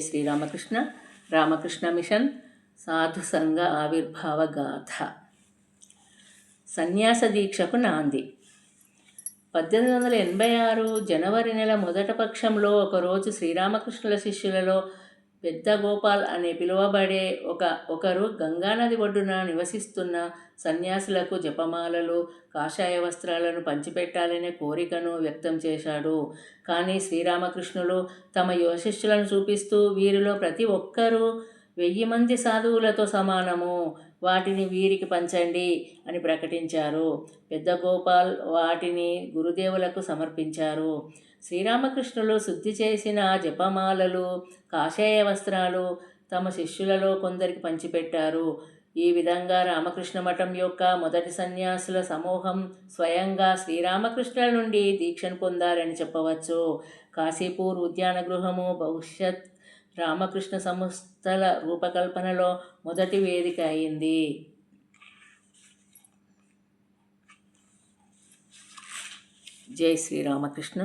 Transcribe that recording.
Sri Ramakrishna Ramakrishna machine సాధు సంఘ ఆవిర్భావ గాథ. సన్యాస దీక్షకు నాంది. 1886 జనవరి నెల మొదటి పక్షంలో ఒకరోజు శ్రీరామకృష్ణుల శిష్యులలో పెద్ద గోపాల్ అని పిలువబడే ఒకరు గంగానది ఒడ్డున నివసిస్తున్న సన్యాసులకు జపమాలలు, కాషాయ వస్త్రాలను పంచిపెట్టాలనే కోరికను వ్యక్తం చేశాడు. కానీ శ్రీరామకృష్ణులు తమ యువ శిష్యులను చూపిస్తూ వీరిలో ప్రతి ఒక్కరూ 1000 మంది సాధువులతో సమానము, వాటిని వీరికి పంచండి అని ప్రకటించారు. పెద్ద గోపాల్ వాటిని గురుదేవులకు సమర్పించారు. శ్రీరామకృష్ణులు శుద్ధి చేసిన జపమాలలు, కాషాయ వస్త్రాలు తమ శిష్యులలో కొందరికి పంచిపెట్టారు. ఈ విధంగా రామకృష్ణ మఠం యొక్క మొదటి సన్యాసుల సమూహం స్వయంగా శ్రీరామకృష్ణుల నుండి దీక్షను పొందారని చెప్పవచ్చు. కాశీపూర్ ఉద్యాన గృహము భవిష్యత్ రామకృష్ణ సంస్థల రూపకల్పనలో మొదటి వేదిక అయింది. జై శ్రీరామకృష్ణ.